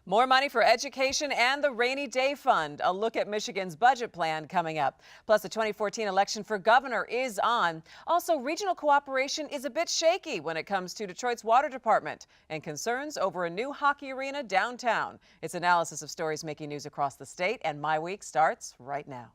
More money for education and the rainy day fund. A look at Michigan's budget plan coming up. Plus, the 2014 election for governor is on. Also, regional cooperation is a bit shaky when it comes to Detroit's water department and concerns over a new hockey arena downtown. It's analysis of stories making news across the state, and MiWeek starts right now.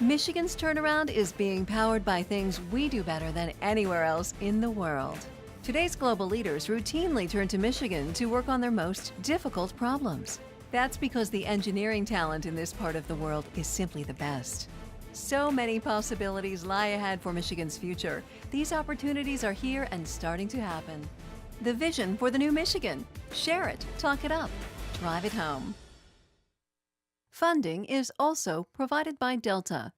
Michigan's turnaround is being powered by things we do better than anywhere else in the world. Today's global leaders routinely turn to Michigan to work on their most difficult problems. That's because the engineering talent in this part of the world is simply the best. So many possibilities lie ahead for Michigan's future. These opportunities are here and starting to happen. The vision for the new Michigan. Share it, talk it up, drive it home. Funding is also provided by Delta.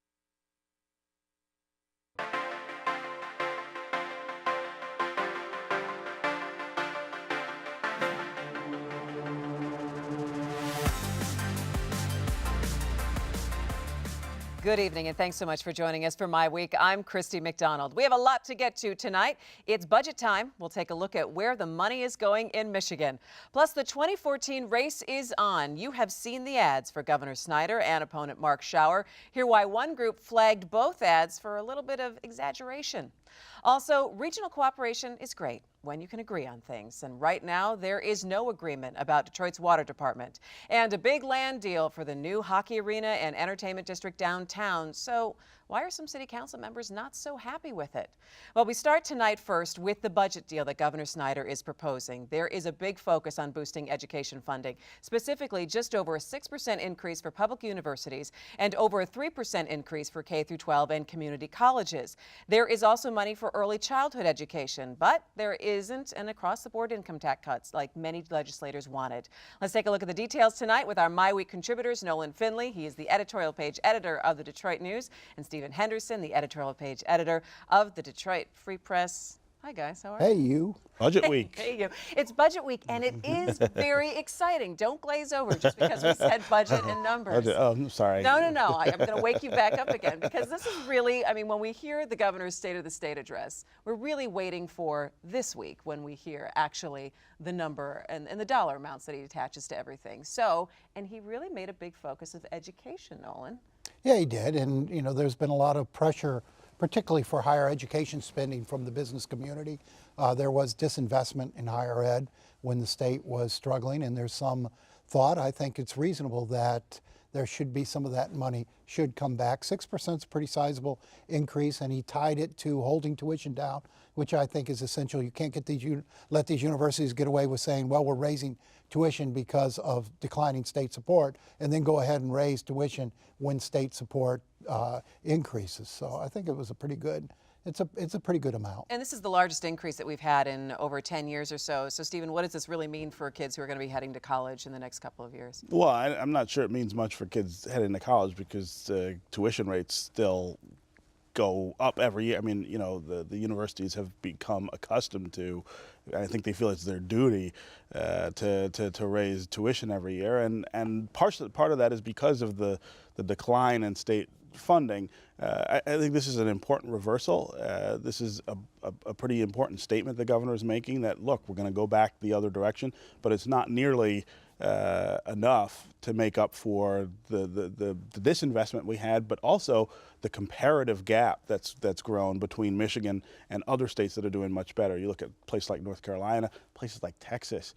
Good evening, and thanks so much for joining us for MiWeek. I'm Christy McDonald. We have a lot to get to tonight. It's budget time. We'll take a look at where the money is going in Michigan. Plus, the 2014 race is on. You have seen the ads for Governor Snyder and opponent Mark Schauer. Hear why one group flagged both ads for a little bit of exaggeration. Also, regional cooperation is great when you can agree on things. And right now, there is no agreement about Detroit's water department. And a big land deal for the new hockey arena and entertainment district downtown. So why are some city council members not so happy with it? Well, we start tonight first with the budget deal that Governor Snyder is proposing. There is a big focus on boosting education funding, specifically just over a 6% increase for public universities and over a 3% increase for K-12 and community colleges. There is also money for early childhood education, but there isn't an across-the-board income tax cuts like many legislators wanted. Let's take a look at the details tonight with our MiWeek contributors, Nolan Finley. He is the editorial page editor of the Detroit News, and Stephen Henderson, the editorial page editor of the Detroit Free Press. Hi, guys. How are you? Hey, you. Budget week. Hey, you. It's budget week, and it is very exciting. Don't glaze over just because we said budget and numbers. Oh, I'm sorry. No. I'm going to wake you back up again because this is really, when we hear the governor's State of the State address, we're really waiting for this week when we hear actually the number and the dollar amounts that he attaches to everything. So, and he really made a big focus of education, Nolan. Yeah, he did. And, there's been a lot of pressure, particularly for higher education spending from the business community. There was disinvestment in higher ed when the state was struggling, and there's some thought, I think it's reasonable, that there should be some of that money should come back. 6% is a pretty sizable increase, and he tied it to holding tuition down, which I think is essential. You can't let these universities get away with saying, well, we're raising tuition because of declining state support, and then go ahead and raise tuition when state support increases. So I think it was a pretty good. It's a pretty good amount. And this is the largest increase that we've had in over 10 years or so. So, Stephen, what does this really mean for kids who are going to be heading to college in the next couple of years? Well, I'm not sure it means much for kids heading to college because tuition rates still go up every year. The universities have become accustomed to, I think they feel it's their duty to raise tuition every year. And part of that is because of the decline in state funding. I think this is an important reversal. This is a pretty important statement the governor is making that, look, we're going to go back the other direction, but it's not nearly enough to make up for the disinvestment we had, but also the comparative gap that's grown between Michigan and other states that are doing much better. You look at places like North Carolina, places like Texas,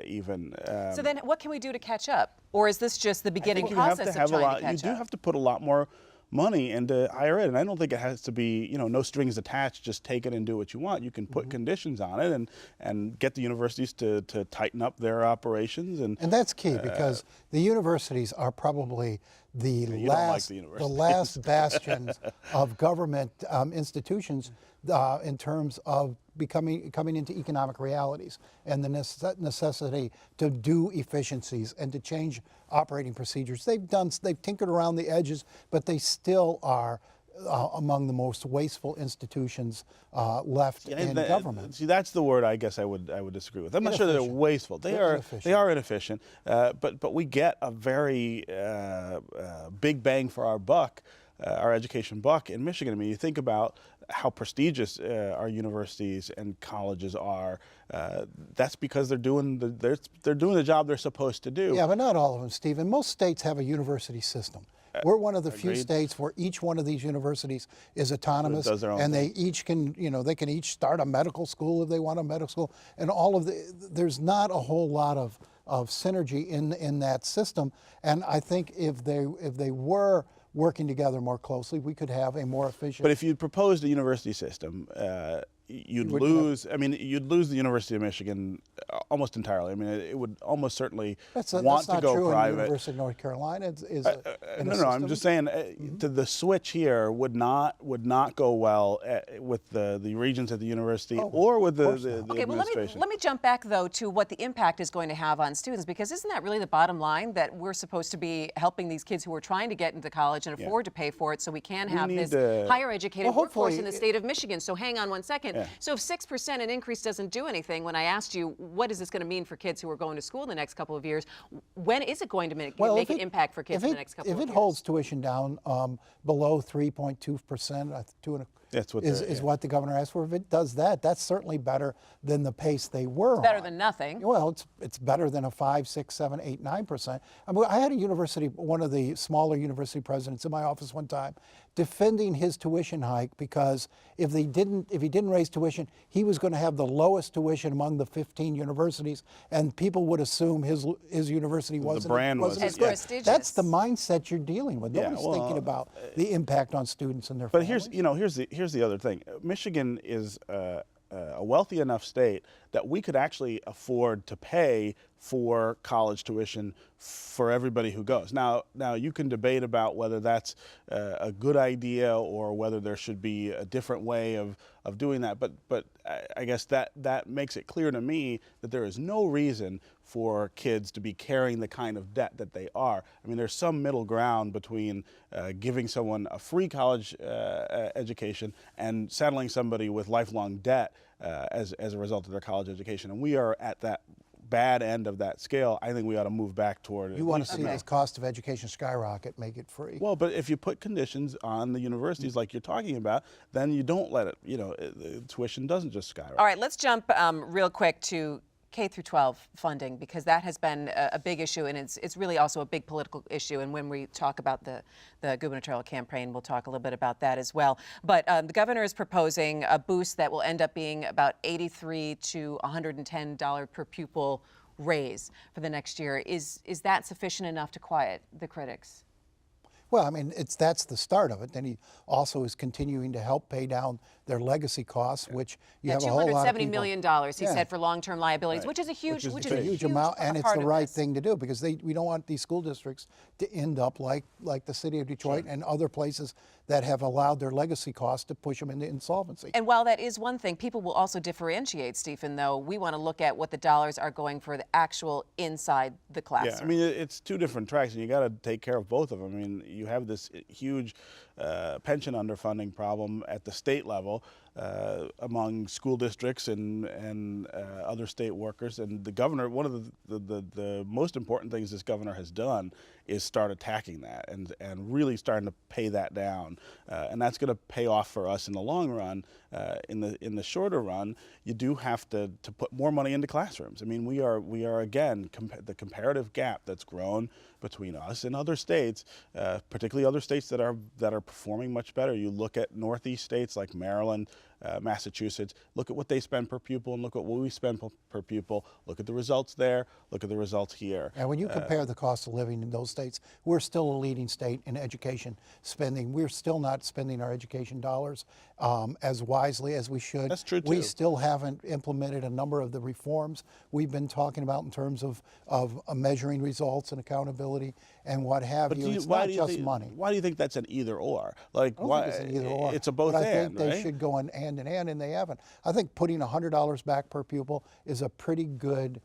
even. So then what can we do to catch up? Or is this just the beginning process of trying to catch up? You do have to put a lot more money into higher ed, and I don't think it has to be, no strings attached, just take it and do what you want. You can put conditions on it and get the universities to tighten up their operations. And that's key because the universities are probably the last bastions of government institutions in terms of coming into economic realities and the necessity to do efficiencies and to change operating procedures. They've tinkered around the edges, but they still are among the most wasteful institutions left in government. See, that's the word I guess I would disagree with. I'm not sure they're wasteful. They are inefficient, but we get a very big bang for our buck, our education buck in Michigan. You think about how prestigious our universities and colleges are, that's because they're doing the job they're supposed to do. Yeah, but not all of them, Stephen. Most states have a university system. We're one of the few Agreed. states where each one of these universities is autonomous, Does their own and thing. they each can, they can each start a medical school if they want a medical school, and there's not a whole lot of synergy in that system. And I think if they were working together more closely, we could have a more efficient. But if you proposed a university system, you'd lose. I mean, you'd lose the University of Michigan almost entirely. I mean, it would almost certainly that's want not to go true in private. the University of North Carolina. No, I'm just saying the switch here would not go well with the regents at the university or with the Okay, well, administration. let me jump back, though, to what the impact is going to have on students, because isn't that really the bottom line, that we're supposed to be helping these kids who are trying to get into college and afford to pay for it so we can have this higher educated workforce in the state of Michigan? So hang on one second. So if 6% an increase doesn't do anything, when I asked you, what is this going to mean for kids who are going to school in the next couple of years, when is it going to make an impact for kids in the next couple of years? If it holds tuition down below 3.2%, is what the governor asked for. If it does that, that's certainly better than the pace they were on. Better than nothing. Well, it's better than a 5, 6, 7, 8, 9%. I mean, I had one of the smaller university presidents in my office one time defending his tuition hike because if he didn't raise tuition, he was going to have the lowest tuition among the 15 universities, and people would assume his university wasn't as good. Prestigious. That's the mindset you're dealing with. Yeah, Nobody's thinking about the impact on students and their But families. here's the other thing. Michigan is a wealthy enough state that we could actually afford to pay for college tuition for everybody who goes. Now you can debate about whether that's a good idea or whether there should be a different way of doing that. But I guess that makes it clear to me that there is no reason for kids to be carrying the kind of debt that they are. I mean, there's some middle ground between giving someone a free college education and saddling somebody with lifelong debt as a result of their college education. And we are at that bad end of that scale. I think we ought to move back toward it. You want to see the cost of education skyrocket, make it free. Well, but if you put conditions on the universities like you're talking about, then you don't let it, the tuition doesn't just skyrocket. All right, let's jump real quick to K through 12 funding, because that has been a big issue, and it's really also a big political issue. And when we talk about the gubernatorial campaign, we'll talk a little bit about that as well. But the governor is proposing a boost that will end up being about $83 to $110 per pupil raise for the next year. Is that sufficient enough to quiet the critics? Well, I mean, that's the start of it. Then he also is continuing to help pay down their legacy costs, which you have a whole lot of people. $270 million, he said, for long-term liabilities, which is a huge amount, and it's the right thing. thing to do, because we don't want these school districts to end up like the city of Detroit and other places that have allowed their legacy costs to push them into insolvency. And while that is one thing, people will also differentiate, Stephen, though. We want to look at what the dollars are going for the actual inside the classroom. Yeah, I mean, it's two different tracks, and you got to take care of both of them. I mean, you have this huge pension underfunding problem at the state level among school districts and other state workers. And the governor, one of the most important things this governor has done is start attacking that and really starting to pay that down. And that's going to pay off for us in the long run. In the shorter run, you do have to put more money into classrooms. I mean, we are again, the comparative gap that's grown between us and other states, particularly other states that are performing much better. You look at Northeast states like Maryland, Massachusetts, look at what they spend per pupil and look at what we spend per pupil. Look at the results there, look at the results here. And when you compare the cost of living in those states, we're still a leading state in education spending. We're still not spending our education dollars as wisely as we should. That's true, too. We still haven't implemented a number of the reforms we've been talking about in terms of measuring results and accountability and what have you. It's not just money. Why do you think that's an either or? Like, I don't why? think it's an either or. It's a both but and, I think right? they should go hand in hand, and they haven't. I think putting $100 back per pupil is a pretty good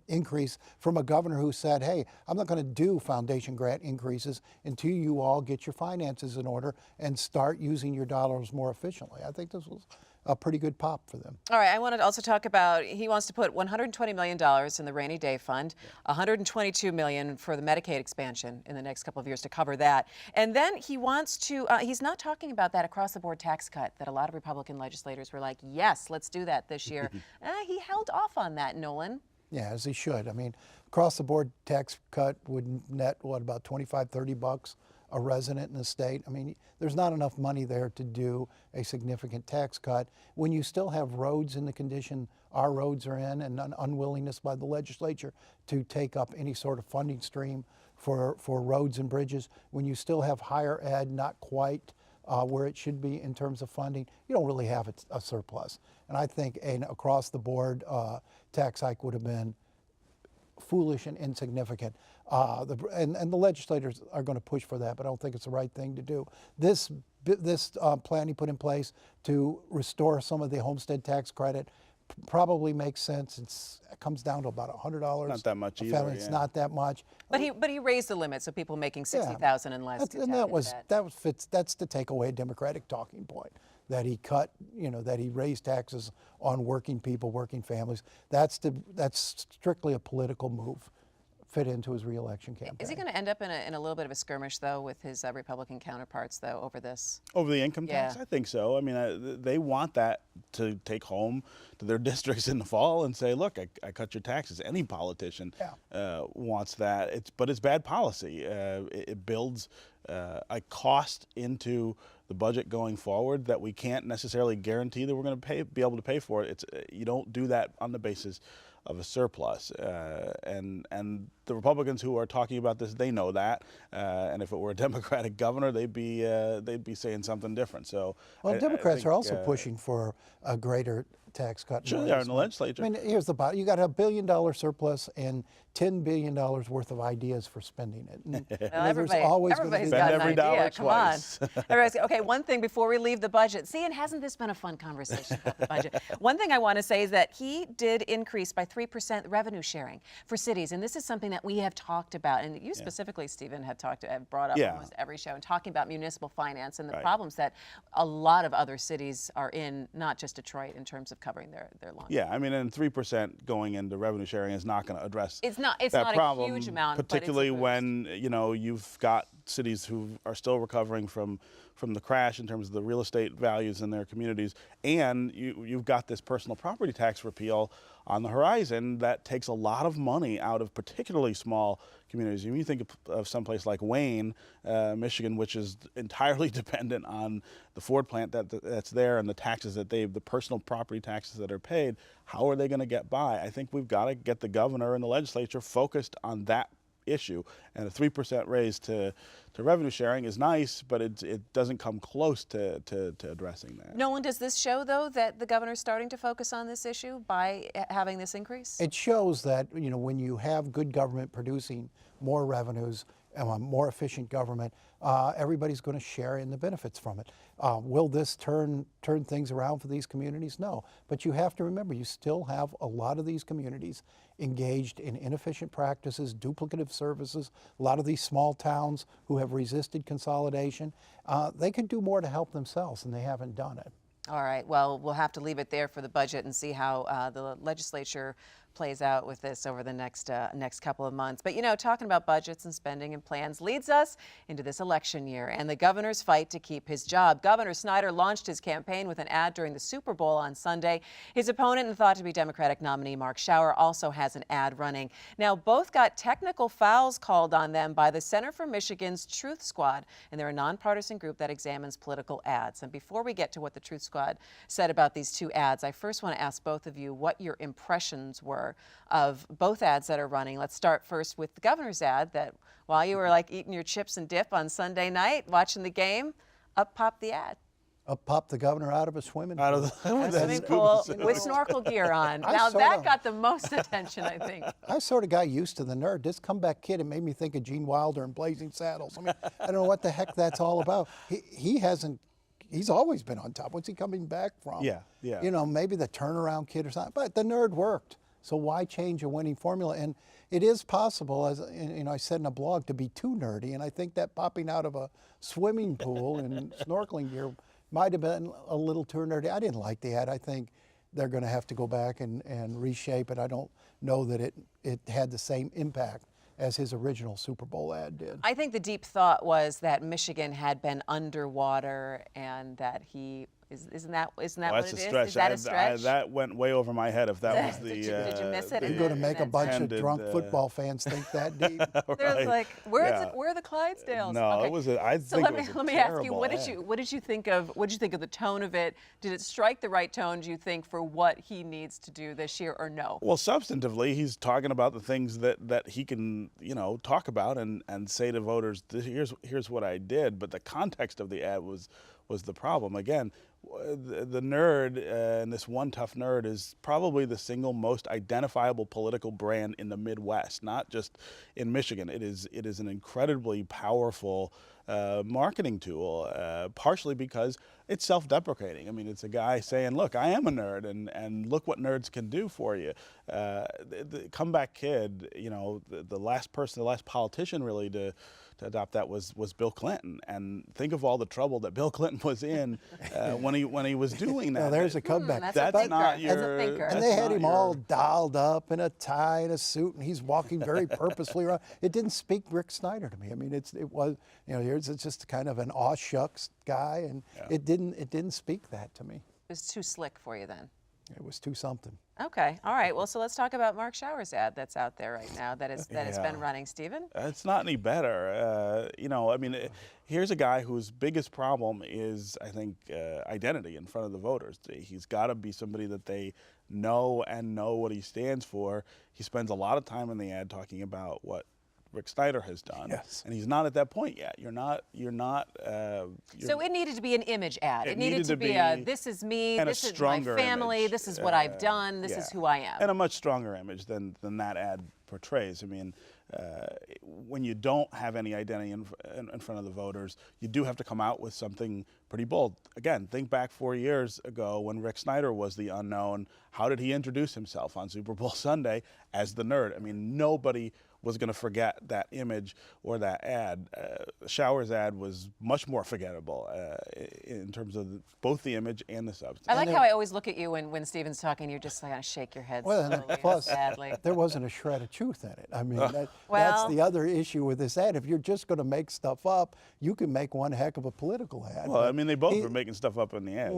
increase from a governor who said, hey, I'm not going to do foundation grant increases until you all get your finances in order and start using your dollars more efficiently. I think this was a pretty good pop for them. All right, I wanted to also talk about, he wants to put $120 million in the rainy day fund, $122 million for the Medicaid expansion in the next couple of years to cover that. And then he wants to, he's not talking about that across the board tax cut that a lot of Republican legislators were like, yes, let's do that this year. He held off on that, Nolan. Yeah, as he should. I mean, across the board tax cut would net, what, about 25, 30 bucks a resident in the state. I mean, there's not enough money there to do a significant tax cut when you still have roads in the condition our roads are in, and an unwillingness by the legislature to take up any sort of funding stream for roads and bridges, when you still have higher ed not quite where it should be in terms of funding. You don't really have a surplus. And I think an across the board tax hike would have been foolish and insignificant. And the legislators are going to push for that, but I don't think it's the right thing to do. This plan he put in place to restore some of the homestead tax credit probably makes sense. It comes down to about $100. Not that much either. It's not that much. But he raised the limit, so people making $60,000 and less. That's to take away a Democratic talking point, that he cut, that he raised taxes on working people, working families. That's strictly a political move, fit into his reelection campaign. Is he going to end up in a little bit of a skirmish, though, with his Republican counterparts, though, over this? Over the income tax? Yeah. I think so. I mean, they want that to take home to their districts in the fall and say, look, I cut your taxes. Any politician wants that. But it's bad policy. It builds a cost into the budget going forward that we can't necessarily guarantee that we're going to be able to pay for it. You don't do that on the basis of a surplus, and the Republicans who are talking about this, they know that, and if it were a Democratic governor, they'd be saying something different. So, well, Democrats are also pushing for a greater tax cut. Sure, they are in the legislature. I mean, here's the bottom: you got a $1 billion surplus and $10 billion worth of ideas for spending it. And, everybody's got an idea. Come on. Okay, one thing before we leave the budget. See, and hasn't this been a fun conversation about the budget? One thing I want to say is that he did increase by 3% revenue sharing for cities, and this is something that we have talked about, and you specifically, Stephen, have brought up almost every show, and talking about municipal finance and the problems that a lot of other cities are in, not just Detroit, in terms of covering their losses. Yeah, I mean, and 3% going into revenue sharing is not going to address it's not problem, a huge amount, particularly but it's when you've got cities who are still recovering from the crash in terms of the real estate values in their communities, and you've got this personal property tax repeal on the horizon that takes a lot of money out of particularly small communities. When you think of someplace like Wayne, Michigan, which is entirely dependent on the Ford plant that's there and the taxes the personal property taxes that are paid, how are they going to get by? I think we've got to get the governor and the legislature focused on that issue, and a 3% raise to revenue sharing is nice, but it doesn't come close to addressing that. Nolan, does this show, though, that the governor's starting to focus on this issue by having this increase? It shows that, when you have good government producing more revenues, more efficient government, everybody's going to share in the benefits from it. Will this turn things around for these communities? No. But you have to remember, you still have a lot of these communities engaged in inefficient practices, duplicative services. A lot of these small towns who have resisted consolidation, they could do more to help themselves, and they haven't done it. All right. Well, we'll have to leave it there for the budget and see how the legislature plays out with this over the next couple of months. But, talking about budgets and spending and plans leads us into this election year and the governor's fight to keep his job. Governor Snyder launched his campaign with an ad during the Super Bowl on Sunday. His opponent and thought to be Democratic nominee Mark Schauer also has an ad running. Now, both got technical fouls called on them by the Center for Michigan's Truth Squad, and they're a nonpartisan group that examines political ads. And before we get to what the Truth Squad said about these two ads, I first want to ask both of you what your impressions were of both ads that are running. Let's start first with the governor's ad that while you were eating your chips and dip on Sunday night, watching the game, up popped the ad. Up popped the governor out of a swimming pool. Out of the swimming pool with snorkel gear on. Now that got the most attention, I think. I sort of got used to the nerd. This comeback kid, it made me think of Gene Wilder and Blazing Saddles. I mean, I don't know what the heck that's all about. He's always been on top. What's he coming back from? Yeah. Maybe the turnaround kid or something. But the nerd worked. So why change a winning formula? And it is possible, as I said in a blog, to be too nerdy. And I think that popping out of a swimming pool and snorkeling gear might have been a little too nerdy. I didn't like the ad. I think they're going to have to go back and reshape it. I don't know that it had the same impact as his original Super Bowl ad did. I think the deep thought was that Michigan had been underwater and that he isn't that Well, what that's it a is? stretch. Is that a stretch? That went way over my head. If that was the Did you miss it? You're going to make a bunch of intended, drunk football fans think that deep. There's right. like, where Yeah. are the Clydesdales? No, Okay. it was. I So think let it me was a let me ask you, terrible what did ad. you think of the tone of it? Did it strike the right tone, do you think, for what he needs to do this year, or no? Well, substantively, he's talking about the things that he can, talk about and say to voters, here's what I did. But the context of the ad was the problem. Again, the nerd, and this one tough nerd, is probably the single most identifiable political brand in the Midwest, not just in Michigan. It is an incredibly powerful marketing tool, partially because it's self-deprecating. I mean, it's a guy saying, look, I am a nerd, and look what nerds can do for you. The comeback kid, the last politician really to adopt that was Bill Clinton, and think of all the trouble that Bill Clinton was in when he was doing that. Now, there's a comeback. That's a not thinker. your. That's a thinker. And that's they had not him your- all dolled up in a tie and a suit, and he's walking very purposefully around. It didn't speak Rick Snyder to me. I mean, it was, here's it's just kind of an aw shucks guy, and it didn't speak that to me. It was too slick for you then. It was too something. Okay, all right. Well, so let's talk about Mark Schauer's ad that's out there right now that has been Yeah. running. Stephen? It's not any better. Here's a guy whose biggest problem is, I think, identity in front of the voters. He's got to be somebody that they know what he stands for. He spends a lot of time in the ad talking about what Rick Snyder has done, Yes. and he's not at that point yet. So it needed to be an image ad. It needed to be a, this is me, and a this is my stronger family, image. this is what I've done, this is who I am. And a much stronger image than that ad portrays. I mean, when you don't have any identity in front of the voters, you do have to come out with something pretty bold. Again, think back 4 years ago when Rick Snyder was the unknown. How did he introduce himself on Super Bowl Sunday as the nerd? I mean, nobody was going to forget that image or that ad. Schauer's ad was much more forgettable in terms of both the image and the substance. I like how I always look at you when Stephen's talking, you're just kind of shake your head Well, slowly and plus, and sadly. there wasn't a shred of truth in it. I mean, that's Well- the other issue with this ad. If you're just going to make stuff up, you can make one heck of a political ad. Well, I but mean, they both he- were making stuff up in the ads.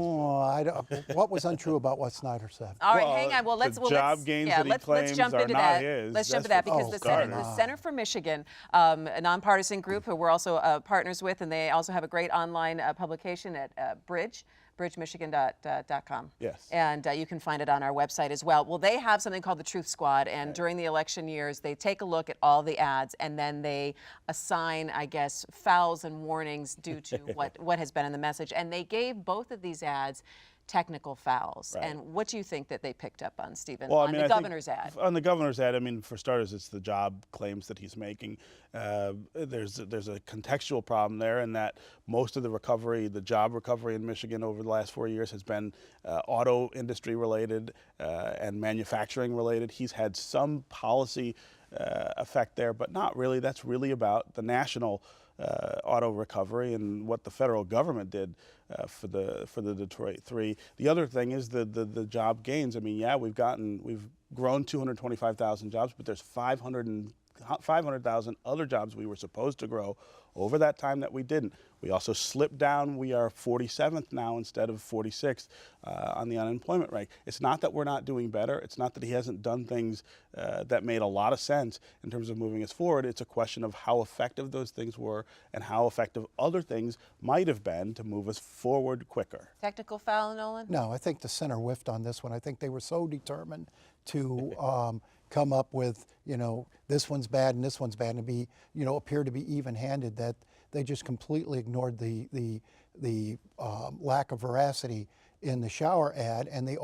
what was untrue about what Snyder said? All right, Well, hang on. Well, the let's job gains that he let's claims jump are into not that. his. Let's jump That's into that for because starters. the Center for Michigan, a nonpartisan group who we're also partners with, and they also have a great online publication at bridgemichigan.com. Yes. And you can find it on our website as well. Well, they have something called the Truth Squad, and during the election years, they take a look at all the ads, and then they assign, I guess, fouls and warnings due to what has been in the message. And they gave both of these ads technical fouls. Right. And what do you think that they picked up on, Stephen, Well, on I mean, the I think governor's ad? On the governor's ad, I mean, for starters, it's the job claims that he's making. There's a contextual problem there in that most of the job recovery in Michigan over the last 4 years has been auto industry related and manufacturing related. He's had some policy effect there, but not really. That's really about the national auto recovery and what the federal government did for the Detroit 3. The other thing is the job gains. I mean, yeah, we've grown 225,000 jobs, but there's 500,000 other jobs we were supposed to grow over that time that we didn't. We also slipped down. We are 47th now instead of 46th on the unemployment rate. It's not that we're not doing better. It's not that he hasn't done things that made a lot of sense in terms of moving us forward. It's a question of how effective those things were and how effective other things might have been to move us forward quicker. Technical foul, Nolan? No, I think the center whiffed on this one. I think they were so determined to come up with, this one's bad and this one's bad, and be, appear to be even-handed, that they just completely ignored the lack of veracity in the Schauer ad, and they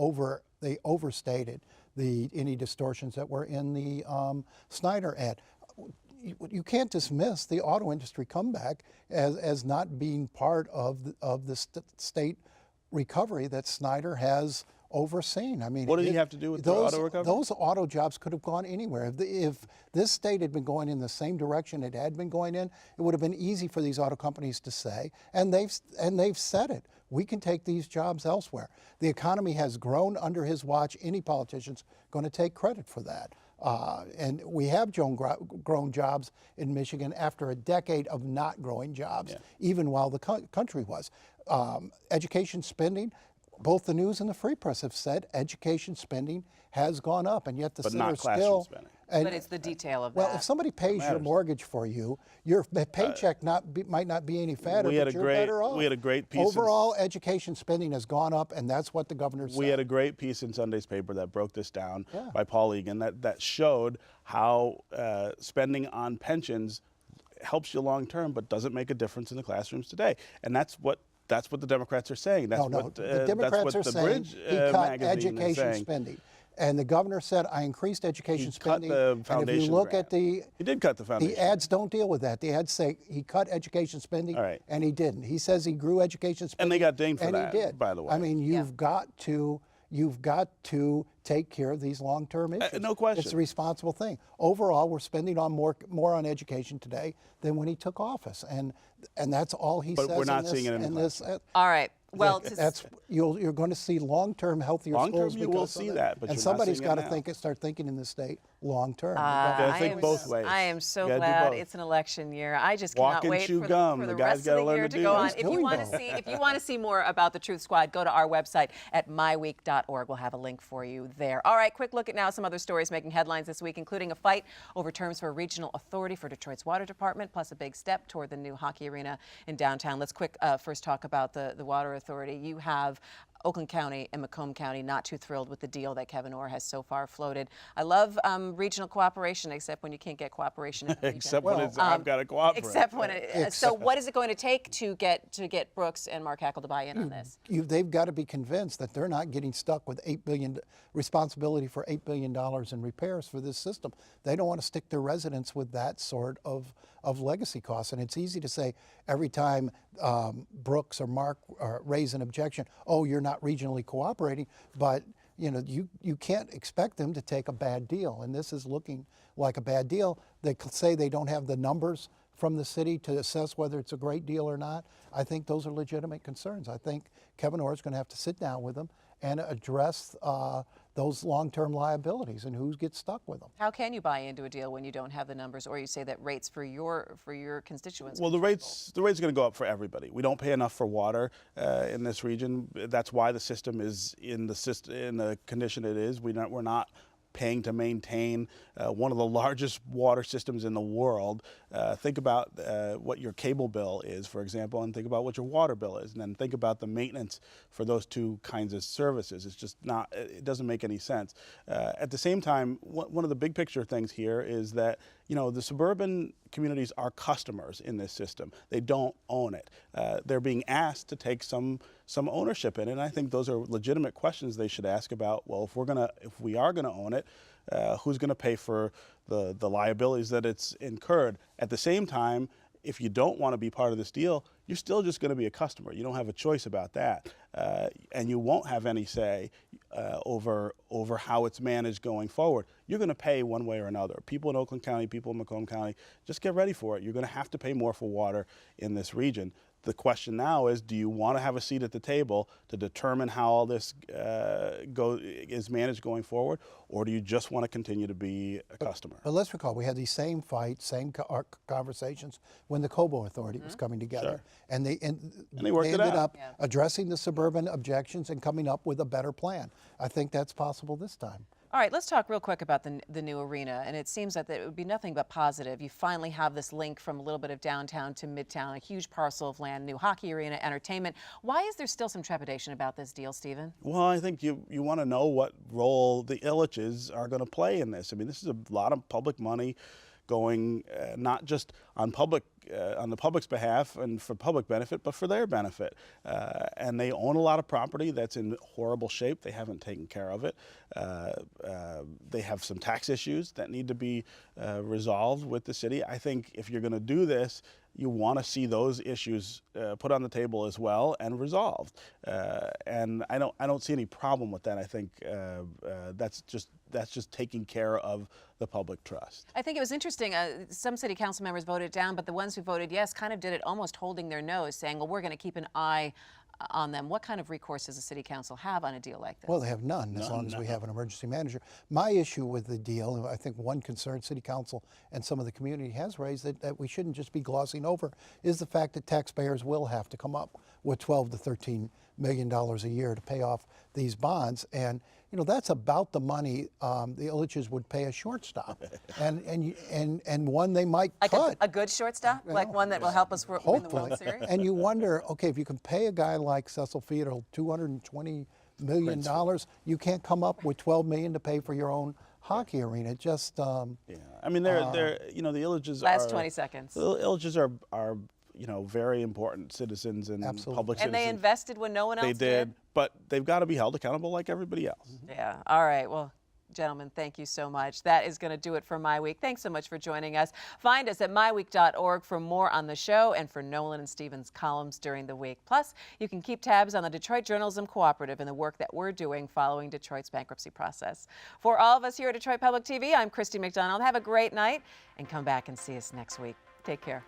overstated any distortions that were in the Snyder ad. You can't dismiss the auto industry comeback as not being part of the state recovery that Snyder has overseen. I mean, What did he have to do with the auto recovery? Those auto jobs could have gone anywhere. If this state had been going in the same direction it had been going in, it would have been easy for these auto companies to say, and they've said it. we can take these jobs elsewhere. The economy has grown under his watch. Any politician's going to take credit for that. And we have grown jobs in Michigan after a decade of not growing jobs, even while the country was. Education spending, both the news and the Free Press have said education spending has gone up, and yet the center still. Spending. But it's the detail of Well, that. if somebody pays your mortgage for you, your paycheck might not be any fatter, but you're better off. We had a great piece. Overall, education spending has gone up, and that's what the governor said. We had a great piece in Sunday's paper that broke this down by Paul Egan that showed how spending on pensions helps you long term, but doesn't make a difference in the classrooms today. And that's what the Democrats are saying. That's No, what the Democrats are saying Bridge he cut magazine education is saying. spending. And the governor said, I increased education spending. Cut the and foundation if you look grant. at He did cut the foundation. The ads don't deal with that. The ads say he cut education spending, and he didn't. He says he grew education spending. And they got dinged for and that, he did. by the way. I mean, you've got to take care of these long-term issues. No question. It's a responsible thing. Overall, we're spending more on education today than when he took office, and that's all he says. But we're not in this, seeing it in the this. All right. Well, You're going to see long-term healthier schools. Long-term, you will because of see it. that, but and you're not somebody's seeing it got to now. start thinking in the state long-term. gotta think both ways. I am so You gotta do glad both. it's an election year. I just Walk cannot and wait chew for gum. the The guys rest gotta of the learn year to to do go that. on. He's If you doing want to both. see, if you want to see more about the Truth Squad, go to our website at MiWeek.org. We'll have a link for you there. All right, quick look at now some other stories making headlines this week, including a fight over terms for a regional authority for Detroit's water department, plus a big step toward the new hockey arena in downtown. Let's first talk about the water authority. You have Oakland County and Macomb County not too thrilled with the deal that Kevin Orr has so far floated. I love regional cooperation, except when you can't get cooperation in the region. Except when it's I've got to cooperate. Except when so what is it going to take to get Brooks and Mark Hackle to buy in on this? They've got to be convinced that they're not getting stuck with responsibility for $8 billion in repairs for this system. They don't want to stick their residents with that sort of legacy costs. And it's easy to say every time Brooks or Mark raise an objection, oh, you're not regionally cooperating, but you can't expect them to take a bad deal. And this is looking like a bad deal. They say they don't have the numbers from the city to assess whether it's a great deal or not. I think those are legitimate concerns. I think Kevin Orr is going to have to sit down with them and address those long-term liabilities and who gets stuck with them. How can you buy into a deal when you don't have the numbers, or you say that rates for your constituents? Well, the rates are going to go up for everybody. We don't pay enough for water in this region. That's why the system is in the condition it is. We're not paying to maintain one of the largest water systems in the world. Think about what your cable bill is, for example, and think about what your water bill is, and then think about the maintenance for those two kinds of services. It's just not, it doesn't make any sense. At the same time, one of the big picture things here is that, the suburban communities are customers in this system. They don't own it. They're being asked to take some ownership in it, and I think those are legitimate questions they should ask about, well, if we are gonna own it, who's gonna pay for the liabilities that it's incurred? At the same time, if you don't want to be part of this deal, you're still just going to be a customer. You don't have a choice about that, and you won't have any say over how it's managed going forward. You're going to pay one way or another. People in Oakland County, people in Macomb County, just get ready for it. You're going to have to pay more for water in this region. The question now is, do you want to have a seat at the table to determine how all this is managed going forward, or do you just want to continue to be a customer? But let's recall, we had these same fights, same conversations when the Cobo Authority was coming together. Sure. And they worked it ended out. up addressing the suburban objections and coming up with a better plan. I think that's possible this time. All right, let's talk real quick about the new arena, and it seems that it would be nothing but positive. You finally have this link from a little bit of downtown to midtown, a huge parcel of land, new hockey arena, entertainment. Why is there still some trepidation about this deal, Stephen? Well, I think you want to know what role the Illiches are going to play in this. I mean, this is a lot of public money going not just on the public's behalf and for public benefit, but for their benefit. And they own a lot of property that's in horrible shape. They haven't taken care of it. They have some tax issues that need to be resolved with the city. I think if you're going to do this, you want to see those issues put on the table as well and resolved. And I don't see any problem with that. I think that's just taking care of the public trust. I think it was interesting. Some city council members voted down, but the ones who voted yes kind of did it almost holding their nose, saying, well, we're going to keep an eye on them. What kind of recourse does the city council have on a deal like this? Well, they have none as long as we have an emergency manager. My issue with the deal, and I think one concern city council and some of the community has raised that we shouldn't just be glossing over, is the fact that taxpayers will have to come up with $12 to $13 million a year to pay off these bonds. And that's about the money the Illiches would pay a shortstop, and one they might like cut. a good shortstop, like one that will help us win the Hopefully. World Series. And you wonder, okay, if you can pay a guy like Cecil Fiedel $220 million, you can't come up with $12 million to pay for your own hockey arena. Just yeah, I mean, they're the Illiches Last are 20 seconds. The Illiches are very important citizens and public And citizens. they invested when no one else They did, but they've got to be held accountable like everybody else. Yeah. All right. Well, gentlemen, thank you so much. That is going to do it for My Week. Thanks so much for joining us. Find us at myweek.org for more on the show and for Nolan and Stephen's columns during the week. Plus, you can keep tabs on the Detroit Journalism Cooperative and the work that we're doing following Detroit's bankruptcy process. For all of us here at Detroit Public TV, I'm Christy McDonald. Have a great night and come back and see us next week. Take care.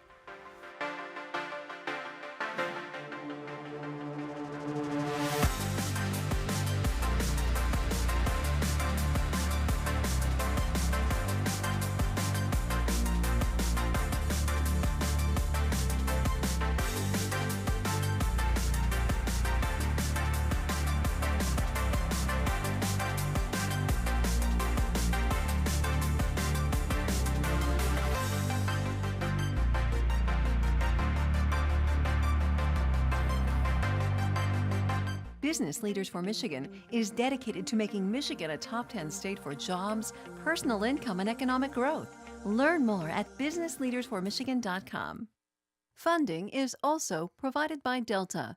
Business Leaders for Michigan is dedicated to making Michigan a top 10 state for jobs, personal income, and economic growth. Learn more at businessleadersformichigan.com. Funding is also provided by Delta.